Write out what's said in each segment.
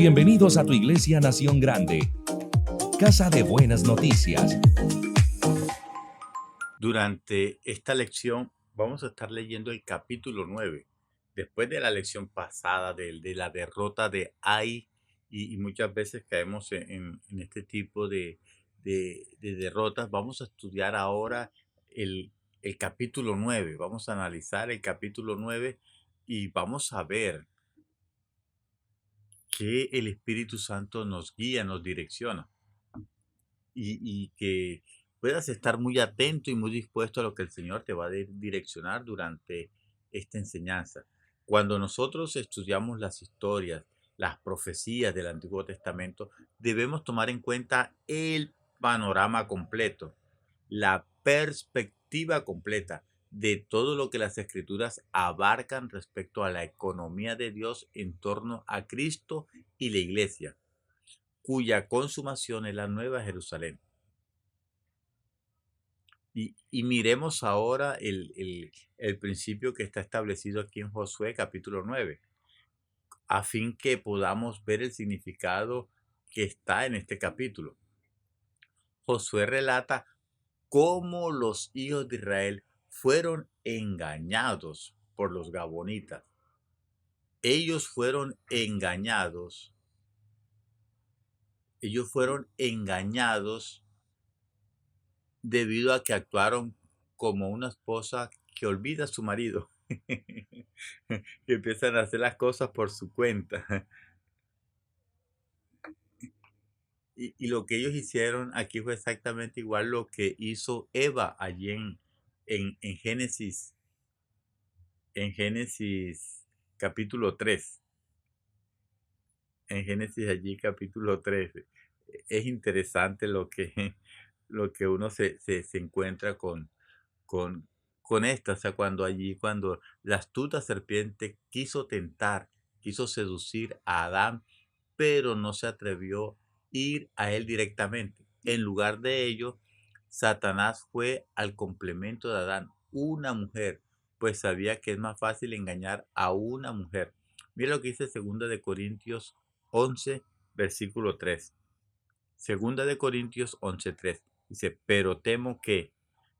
Bienvenidos a tu iglesia Nación Grande, casa de buenas noticias. Durante esta lección vamos a estar leyendo el capítulo 9. Después de la lección pasada de la derrota de Ai, y muchas veces caemos en este tipo de derrotas, vamos a estudiar ahora el capítulo 9. Vamos a analizar el capítulo 9 y vamos a ver que el Espíritu Santo nos guía, nos direcciona. Y que puedas estar muy atento y muy dispuesto a lo que el Señor te va a direccionar durante esta enseñanza. Cuando nosotros estudiamos las historias, las profecías del Antiguo Testamento, debemos tomar en cuenta el panorama completo, la perspectiva completa de todo lo que las Escrituras abarcan respecto a la economía de Dios en torno a Cristo y la Iglesia, cuya consumación es la Nueva Jerusalén. Y miremos ahora el principio que está establecido aquí en Josué capítulo 9, a fin que podamos ver el significado que está en este capítulo. Josué relata cómo los hijos de Israel fueron engañados por los gabonitas. Ellos fueron engañados debido a que actuaron como una esposa que olvida a su marido, que empiezan a hacer las cosas por su cuenta. Y lo que ellos hicieron aquí fue exactamente igual lo que hizo Eva allí en Génesis, en Génesis capítulo 3. En Génesis allí capítulo 13. Es interesante lo que uno se encuentra con, con esta, o sea, cuando la astuta serpiente quiso seducir a Adán, pero no se atrevió a ir a él directamente. En lugar de ello, Satanás fue al complemento de Adán, una mujer, pues sabía que es más fácil engañar a una mujer. Mira lo que dice 2 Corintios 11, versículo 3. 2 Corintios 11:3 dice: pero temo que,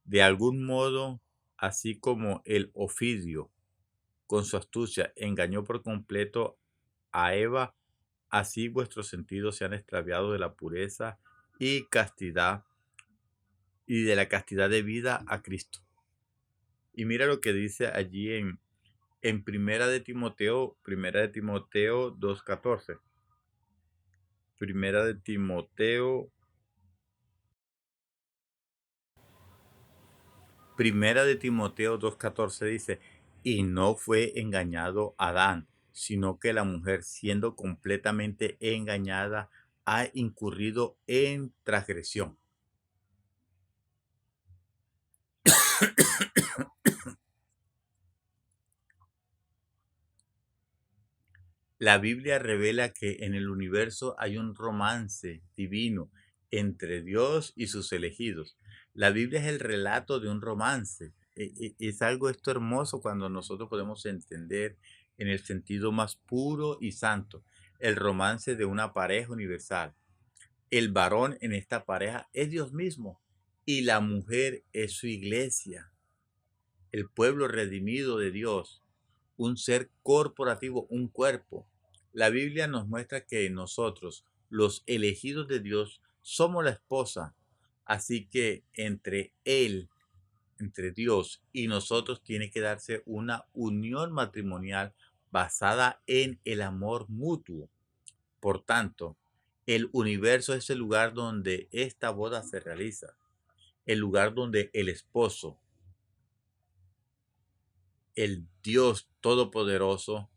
de algún modo, así como el Ofidio, con su astucia, engañó por completo a Eva, así vuestros sentidos se han extraviado de la pureza y castidad y de la castidad de vida a Cristo. Y mira lo que dice allí en Primera de Timoteo 2:14. Primera de Timoteo Primera de Timoteo 2:14 dice: y no fue engañado Adán, sino que la mujer, siendo completamente engañada, ha incurrido en transgresión. La Biblia revela que en el universo hay un romance divino entre Dios y sus elegidos. La Biblia es el relato de un romance. Es algo esto hermoso cuando nosotros podemos entender en el sentido más puro y santo el romance de una pareja universal. El varón en esta pareja es Dios mismo y la mujer es su iglesia, el pueblo redimido de Dios, un ser corporativo, un cuerpo. La Biblia nos muestra que nosotros, los elegidos de Dios, somos la esposa. Así que entre Dios y nosotros, tiene que darse una unión matrimonial basada en el amor mutuo. Por tanto, el universo es el lugar donde esta boda se realiza, el lugar donde el esposo, el Dios Todopoderoso,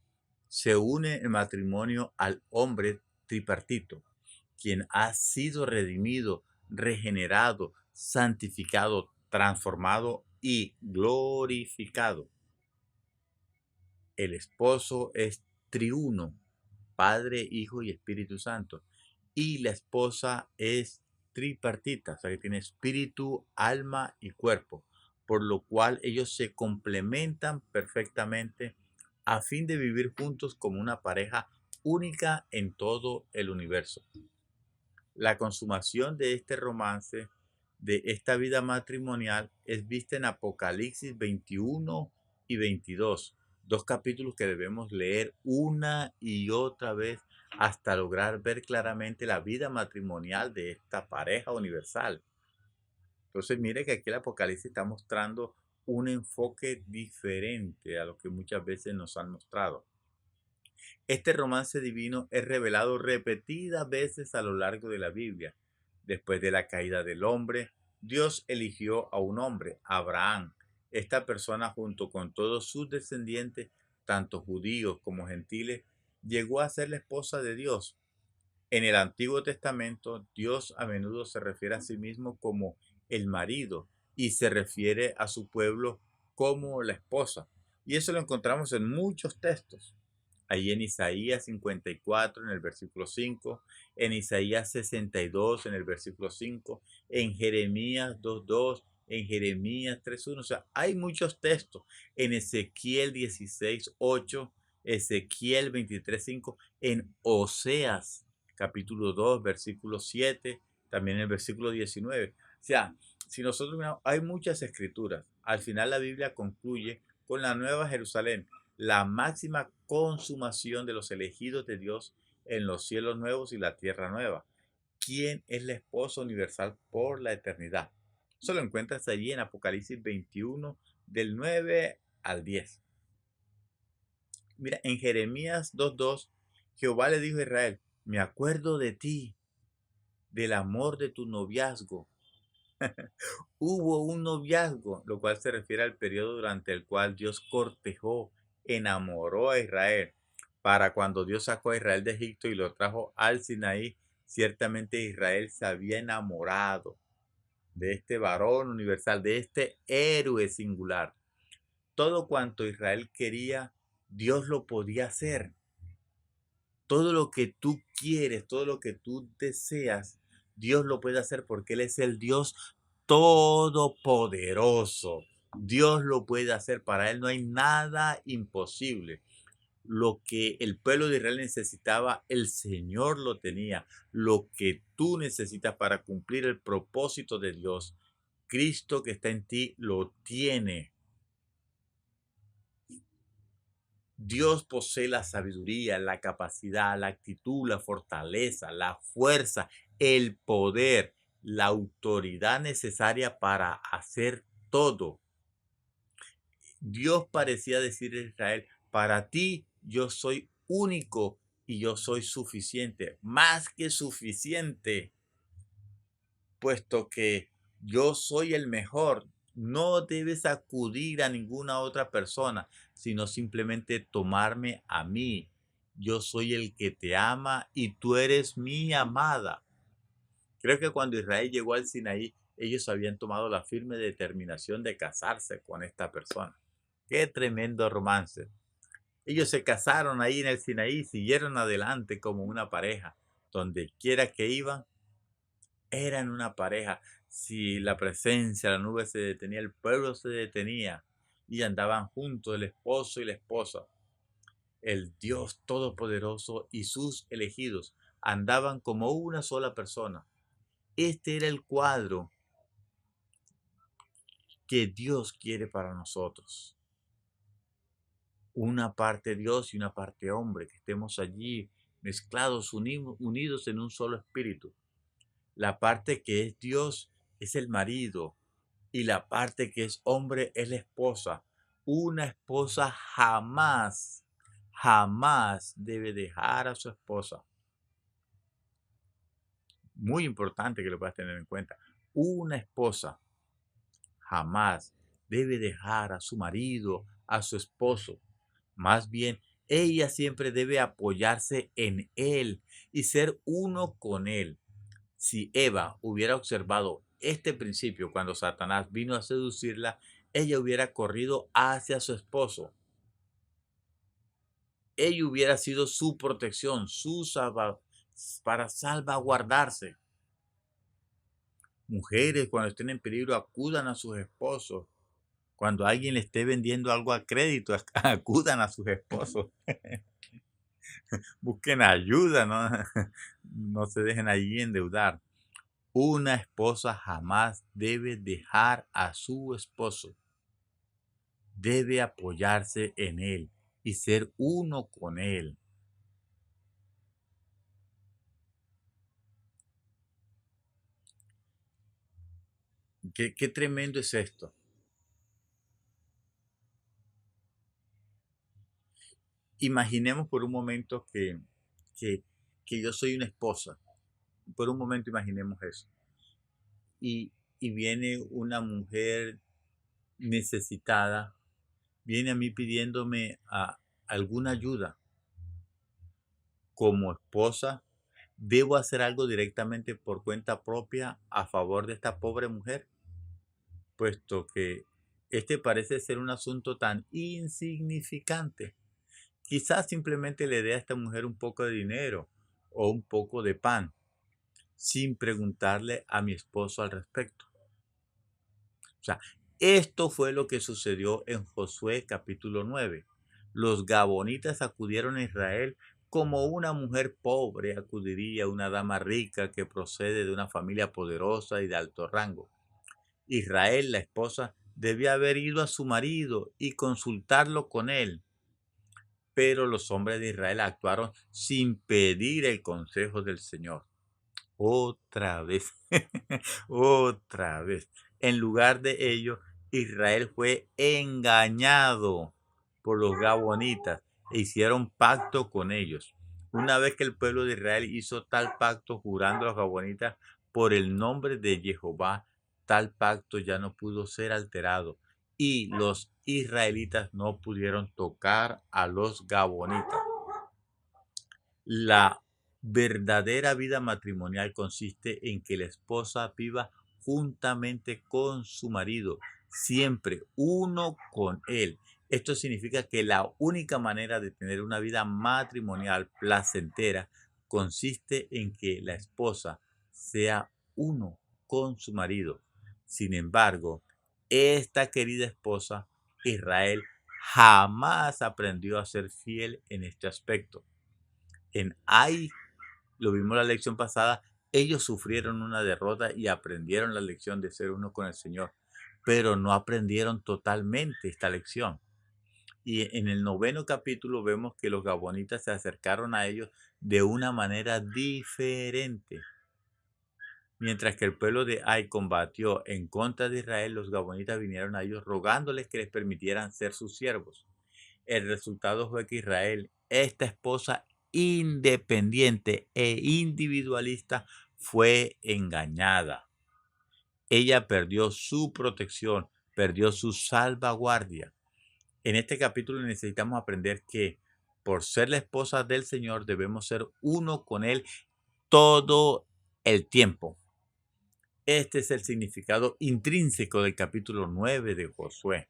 se une en matrimonio al hombre tripartito, quien ha sido redimido, regenerado, santificado, transformado y glorificado. El esposo es triuno, Padre, Hijo y Espíritu Santo. Y la esposa es tripartita, o sea que tiene espíritu, alma y cuerpo, por lo cual ellos se complementan perfectamente a fin de vivir juntos como una pareja única en todo el universo. La consumación de este romance, de esta vida matrimonial, es vista en Apocalipsis 21 y 22, dos capítulos que debemos leer una y otra vez hasta lograr ver claramente la vida matrimonial de esta pareja universal. Entonces, mire que aquí el Apocalipsis está mostrando un enfoque diferente a lo que muchas veces nos han mostrado. Este romance divino es revelado repetidas veces a lo largo de la Biblia. Después de la caída del hombre, Dios eligió a un hombre, Abraham. Esta persona, junto con todos sus descendientes, tanto judíos como gentiles, llegó a ser la esposa de Dios. En el Antiguo Testamento, Dios a menudo se refiere a sí mismo como el marido y se refiere a su pueblo como la esposa. Y eso lo encontramos en muchos textos. Ahí en Isaías 54, en el versículo 5, en Isaías 62, en el versículo 5, en Jeremías 2:2, en Jeremías 3:1. O sea, hay muchos textos. En Ezequiel 16:8, Ezequiel 23:5, en Oseas capítulo 2, versículo 7, también en el versículo 19. O sea, si nosotros miramos, hay muchas escrituras. Al final la Biblia concluye con la Nueva Jerusalén, la máxima consumación de los elegidos de Dios en los cielos nuevos y la tierra nueva. ¿Quién es la esposa universal por la eternidad? Eso lo encuentras allí en Apocalipsis 21, del 9 al 10. Mira, en Jeremías 2:2, Jehová le dijo a Israel: me acuerdo de ti, del amor de tu noviazgo. Hubo un noviazgo, lo cual se refiere al periodo durante el cual Dios cortejó, enamoró a Israel. Para cuando Dios sacó a Israel de Egipto y lo trajo al Sinaí, ciertamente Israel se había enamorado de este varón universal, de este héroe singular. Todo cuanto Israel quería, Dios lo podía hacer. Todo lo que tú quieres, todo lo que tú deseas, Dios lo puede hacer porque Él es el Dios todopoderoso. Dios lo puede hacer, para Él no hay nada imposible. Lo que el pueblo de Israel necesitaba, el Señor lo tenía. Lo que tú necesitas para cumplir el propósito de Dios, Cristo que está en ti lo tiene. Dios posee la sabiduría, la capacidad, la actitud, la fortaleza, la fuerza, el poder, la autoridad necesaria para hacer todo. Dios parecía decir a Israel: para ti yo soy único y yo soy suficiente, más que suficiente, puesto que yo soy el mejor. No debes acudir a ninguna otra persona, sino simplemente tomarme a mí. Yo soy el que te ama y tú eres mi amada. Creo que cuando Israel llegó al Sinaí, ellos habían tomado la firme determinación de casarse con esta persona. Qué tremendo romance. Ellos se casaron ahí en el Sinaí, siguieron adelante como una pareja. Donde quiera que iban, eran una pareja. Si la presencia, la nube se detenía, el pueblo se detenía y andaban juntos el esposo y la esposa. El Dios Todopoderoso y sus elegidos andaban como una sola persona. Este era el cuadro que Dios quiere para nosotros. Una parte Dios y una parte hombre, que estemos allí mezclados, unidos en un solo espíritu. La parte que es Dios es el marido y la parte que es hombre es la esposa. Una esposa jamás, jamás debe dejar a su esposa. Muy importante que lo puedas tener en cuenta. Una esposa jamás debe dejar a su marido, a su esposo. Más bien, ella siempre debe apoyarse en él y ser uno con él. Si Eva hubiera observado este principio cuando Satanás vino a seducirla, ella hubiera corrido hacia su esposo. Ella hubiera sido su protección, para salvaguardarse. Mujeres, cuando estén en peligro, acudan a sus esposos. Cuando alguien le esté vendiendo algo a crédito, acudan a sus esposos. Busquen ayuda, ¿no? No se dejen allí endeudar. Una esposa jamás debe dejar a su esposo. Debe apoyarse en él y ser uno con él. Qué tremendo es esto. Imaginemos por un momento que, que yo soy una esposa. Por un momento imaginemos eso. Y viene una mujer necesitada, viene a mí pidiéndome alguna ayuda. Como esposa, ¿debo hacer algo directamente por cuenta propia a favor de esta pobre mujer? Puesto que este parece ser un asunto tan insignificante. Quizás simplemente le dé a esta mujer un poco de dinero o un poco de pan, sin preguntarle a mi esposo al respecto. O sea, esto fue lo que sucedió en Josué capítulo 9. Los gabonitas acudieron a Israel como una mujer pobre acudiría a una dama rica que procede de una familia poderosa y de alto rango. Israel, la esposa, debía haber ido a su marido y consultarlo con él, pero los hombres de Israel actuaron sin pedir el consejo del Señor. Otra vez, otra vez. En lugar de ello, Israel fue engañado por los gabonitas e hicieron pacto con ellos. Una vez que el pueblo de Israel hizo tal pacto jurando a los gabonitas por el nombre de Jehová, tal pacto ya no pudo ser alterado y los israelitas no pudieron tocar a los gabonitas. La verdadera vida matrimonial consiste en que la esposa viva juntamente con su marido, siempre uno con él. Esto significa que la única manera de tener una vida matrimonial placentera consiste en que la esposa sea uno con su marido. Sin embargo, esta querida esposa, Israel, jamás aprendió a ser fiel en este aspecto. En Ai, lo vimos la lección pasada, ellos sufrieron una derrota y aprendieron la lección de ser uno con el Señor, pero no aprendieron totalmente esta lección. Y en el 9º capítulo vemos que los gabonitas se acercaron a ellos de una manera diferente. Mientras que el pueblo de Ai combatió en contra de Israel, los gabonitas vinieron a ellos rogándoles que les permitieran ser sus siervos. El resultado fue que Israel, esta esposa independiente e individualista, fue engañada. Ella perdió su protección, perdió su salvaguardia. En este capítulo necesitamos aprender que por ser la esposa del Señor debemos ser uno con Él todo el tiempo. Este es el significado intrínseco del capítulo 9 de Josué.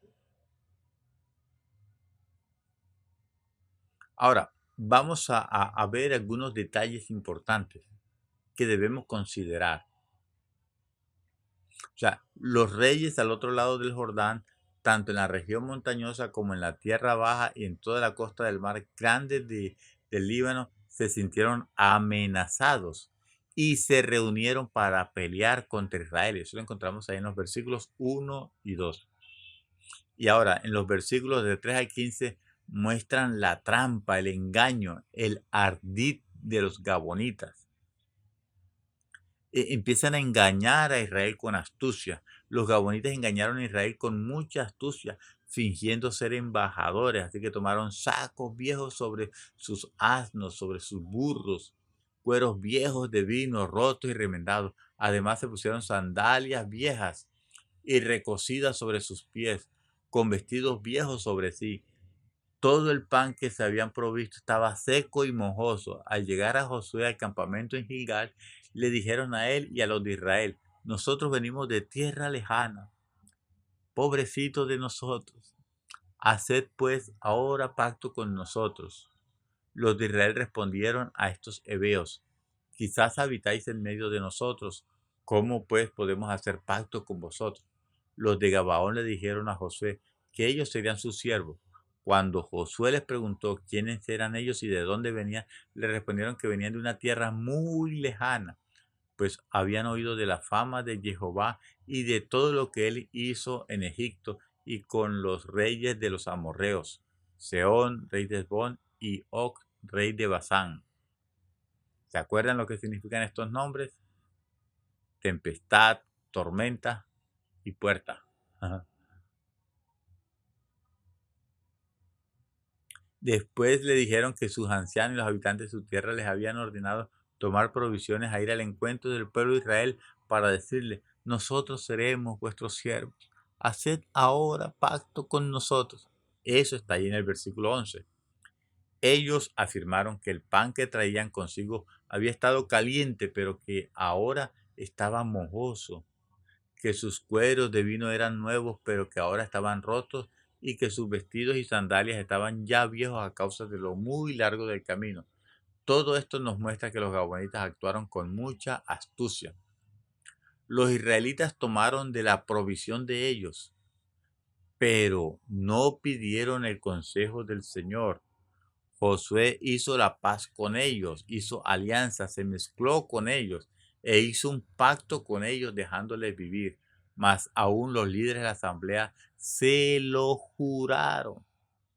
Ahora, vamos a ver algunos detalles importantes que debemos considerar. O sea, los reyes al otro lado del Jordán, tanto en la región montañosa como en la tierra baja y en toda la costa del mar grande del Líbano, se sintieron amenazados y se reunieron para pelear contra Israel. Eso lo encontramos ahí en los versículos 1 y 2. Y ahora, en los versículos de 3 al 15, muestran la trampa, el engaño, el ardid de los gabonitas. Empiezan a engañar a Israel con astucia. Los gabonitas engañaron a Israel con mucha astucia, fingiendo ser embajadores. Así que tomaron sacos viejos sobre sus asnos, sobre sus burros, cueros viejos de vino, rotos y remendados. Además se pusieron sandalias viejas y recocidas sobre sus pies, con vestidos viejos sobre sí. Todo el pan que se habían provisto estaba seco y mojoso. Al llegar a Josué al campamento en Gilgal, le dijeron a él y a los de Israel: nosotros venimos de tierra lejana, pobrecitos de nosotros. Haced pues ahora pacto con nosotros. Los de Israel respondieron a estos heveos: quizás habitáis en medio de nosotros. ¿Cómo pues podemos hacer pacto con vosotros? Los de Gabaón le dijeron a Josué que ellos serían sus siervos. Cuando Josué les preguntó quiénes eran ellos y de dónde venían, le respondieron que venían de una tierra muy lejana, pues habían oído de la fama de Jehová y de todo lo que él hizo en Egipto y con los reyes de los amorreos, Sehón, rey de Hesbón, y Og, rey de Basán. ¿Se acuerdan lo que significan estos nombres? Tempestad, tormenta y puerta. Después le dijeron que sus ancianos y los habitantes de su tierra les habían ordenado tomar provisiones a ir al encuentro del pueblo de Israel para decirle: nosotros seremos vuestros siervos, haced ahora pacto con nosotros. Eso está ahí en el versículo 11. Ellos afirmaron que el pan que traían consigo había estado caliente, pero que ahora estaba mojoso, que sus cueros de vino eran nuevos, pero que ahora estaban rotos, y que sus vestidos y sandalias estaban ya viejos a causa de lo muy largo del camino. Todo esto nos muestra que los gabonitas actuaron con mucha astucia. Los israelitas tomaron de la provisión de ellos, pero no pidieron el consejo del Señor. Josué hizo la paz con ellos, hizo alianza, se mezcló con ellos e hizo un pacto con ellos dejándoles vivir. Mas aún los líderes de la asamblea se lo juraron.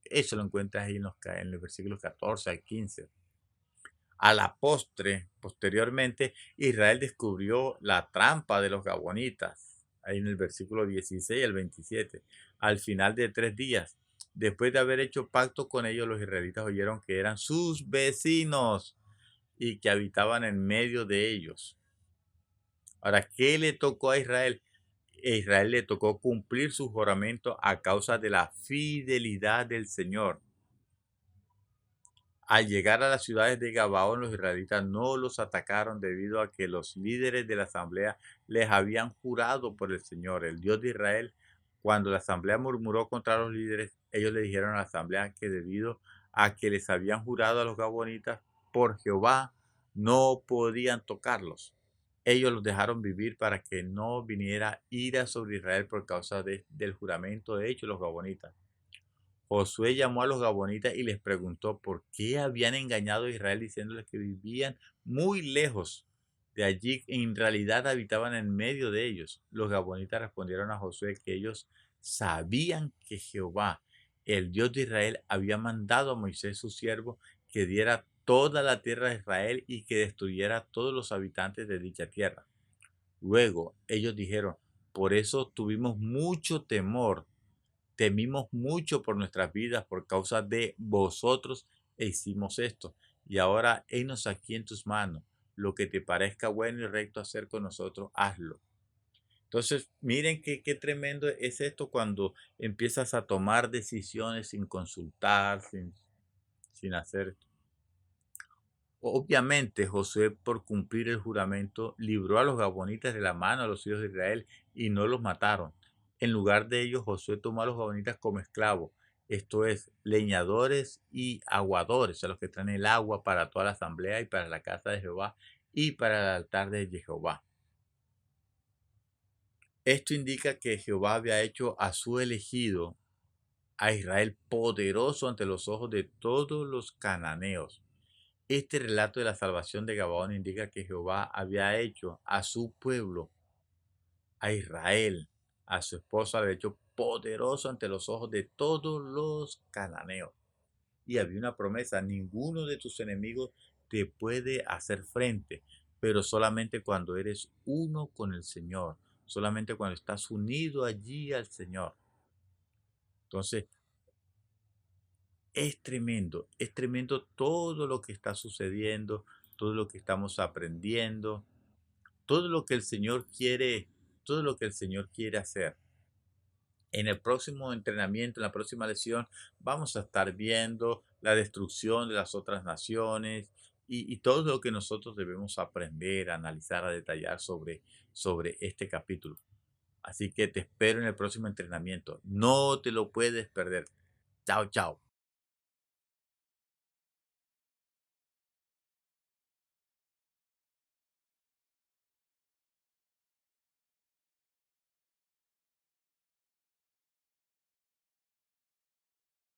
Eso lo encuentras ahí en los versículos 14 al 15. A la postre, posteriormente, Israel descubrió la trampa de los gabonitas, ahí en el versículo 16 al 27. Al final de 3 días, después de haber hecho pacto con ellos, los israelitas oyeron que eran sus vecinos y que habitaban en medio de ellos. Ahora, ¿qué le tocó a Israel? A Israel le tocó cumplir su juramento a causa de la fidelidad del Señor. Al llegar a las ciudades de Gabaón, los israelitas no los atacaron debido a que los líderes de la asamblea les habían jurado por el Señor, el Dios de Israel. Cuando la asamblea murmuró contra los líderes, ellos le dijeron a la asamblea que debido a que les habían jurado a los gabonitas por Jehová, no podían tocarlos. Ellos los dejaron vivir para que no viniera ira sobre Israel por causa del juramento de hecho los gabonitas. Josué llamó a los gabonitas y les preguntó por qué habían engañado a Israel diciéndoles que vivían muy lejos de allí, en realidad habitaban en medio de ellos. Los gabonitas respondieron a Josué que ellos sabían que Jehová, el Dios de Israel, había mandado a Moisés su siervo que diera toda la tierra de Israel y que destruyera a todos los habitantes de dicha tierra. Luego ellos dijeron: por eso tuvimos mucho temor. Temimos mucho por nuestras vidas por causa de vosotros e hicimos esto. Y ahora henos aquí en tus manos. Lo que te parezca bueno y recto hacer con nosotros, hazlo. Entonces, miren qué tremendo es esto cuando empiezas a tomar decisiones sin consultar, sin hacer. Obviamente, Josué, por cumplir el juramento, libró a los gabonitas de la mano a los hijos de Israel y no los mataron. En lugar de ellos, Josué tomó a los gabonitas como esclavos, esto es, leñadores y aguadores, a los que traen el agua para toda la asamblea y para la casa de Jehová y para el altar de Jehová. Esto indica que Jehová había hecho a su elegido, a Israel, poderoso ante los ojos de todos los cananeos. Este relato de la salvación de Gabaón indica que Jehová había hecho a su pueblo, a Israel, a su esposa, había hecho poderoso ante los ojos de todos los cananeos. Y había una promesa: ninguno de tus enemigos te puede hacer frente, pero solamente cuando eres uno con el Señor, solamente cuando estás unido allí al Señor. Entonces, es tremendo todo lo que está sucediendo, todo lo que estamos aprendiendo, todo lo que el Señor quiere, todo lo que el Señor quiere hacer. En el próximo entrenamiento, en la próxima lección, vamos a estar viendo la destrucción de las otras naciones y todo lo que nosotros debemos aprender, analizar, a detallar sobre este capítulo. Así que te espero en el próximo entrenamiento. No te lo puedes perder. Chao, chao.